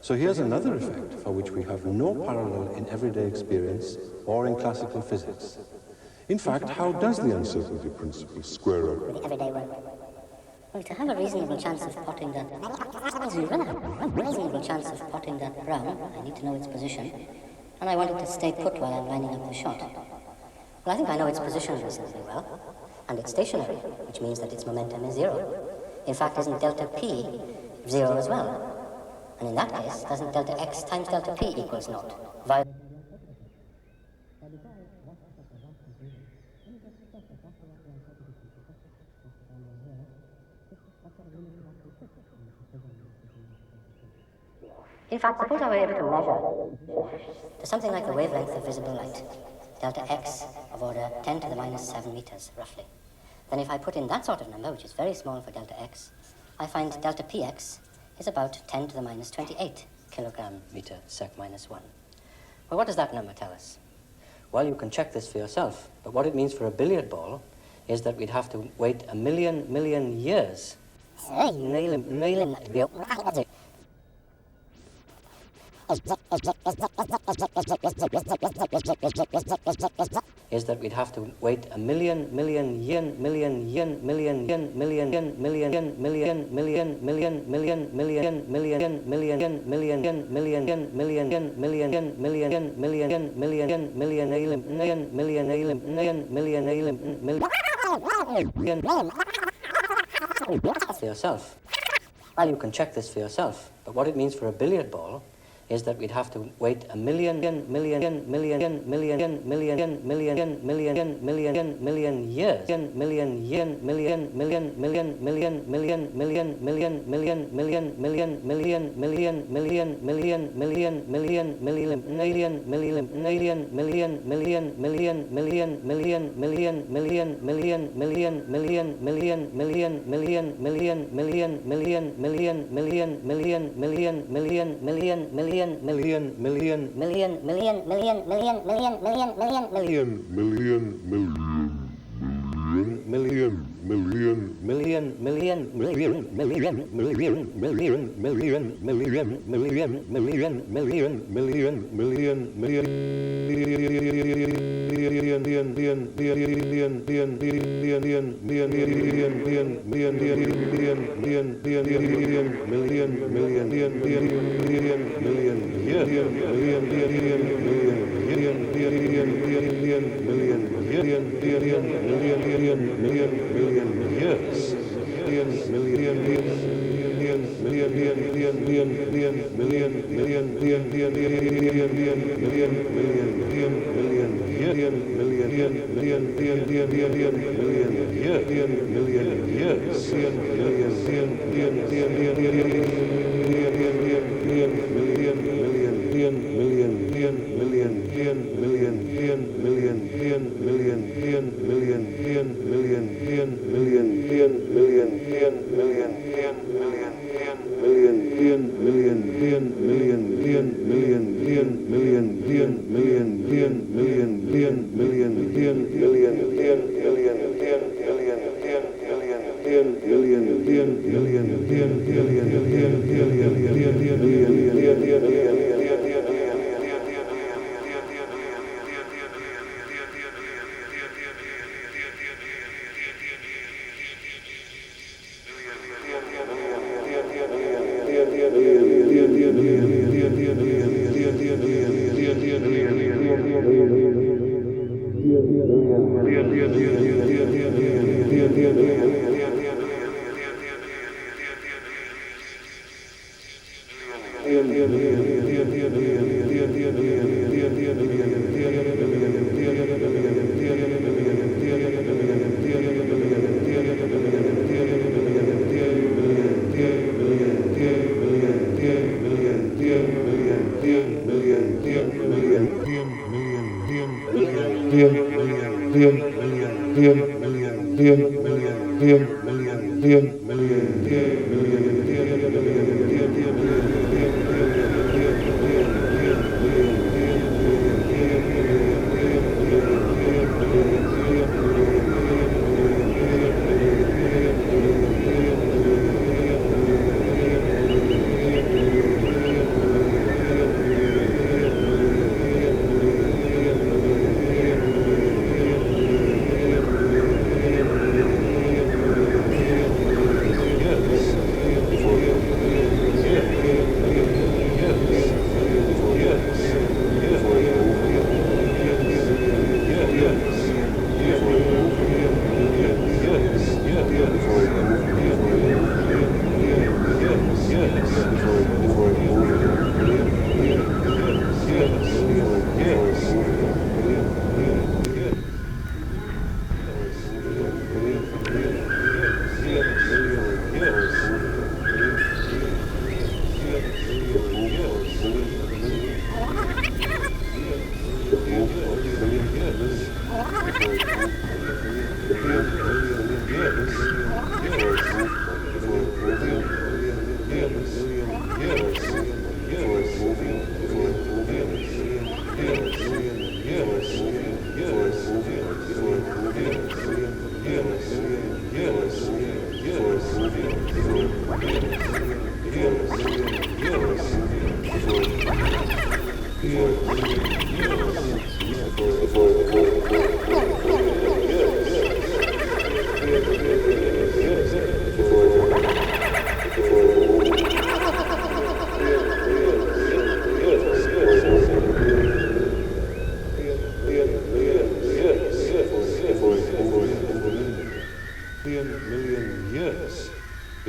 So here's another effect for which we have no parallel in everyday experience or in classical physics. In fact, how does the uncertainty principle square up with everyday work? Well, to have a reasonable chance of potting that brown, I need to know its position, and I want it to stay put while I'm lining up the shot. Well, I think I know its position reasonably well, and it's stationary, which means that its momentum is zero. In fact, isn't delta p zero as well? And in that case, doesn't delta x times delta p equals naught? In fact, suppose I were able to measure to something like the wavelength of visible light, delta x of order 10 to the minus 7 meters, roughly. Then if I put in that sort of number, which is very small for delta x, I find delta px is about 10 to the minus 28 kilogram meter sec minus 1. Well, what does that number tell us? Well, you can check this for yourself, but what it means for a billiard ball is that we'd have to wait a million years. Is that we'd have to wait a million for yourself. Well, you can check this for yourself, but what it means for a billiard ball is that we'd have to wait a million years.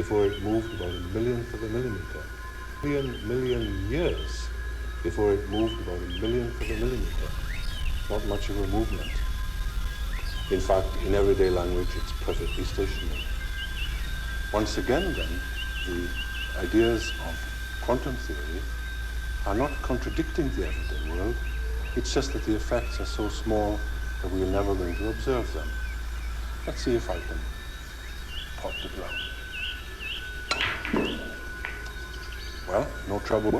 before it moved about a millionth of a millimeter. Million years before it moved about a millionth of a millimeter. Not much of a movement. In fact, in everyday language, it's perfectly stationary. Once again, then, the ideas of quantum theory are not contradicting the everyday world. It's just that the effects are so small that we are never going to observe them. Let's see if I can pot the ground. Well, no trouble.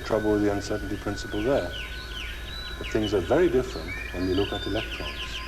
Trouble with the uncertainty principle there. But things are very different when we look at electrons.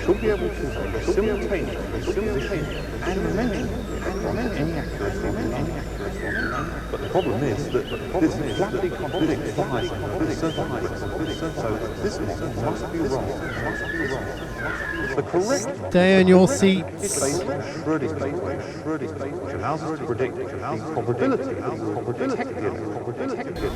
Should be able to make simultaneously and momentum any accuracy. But the problem is that this flatly contradicts the high so this must be wrong. The correct Stay on your seats. Schrodinger's which allows us to predict the probability of detected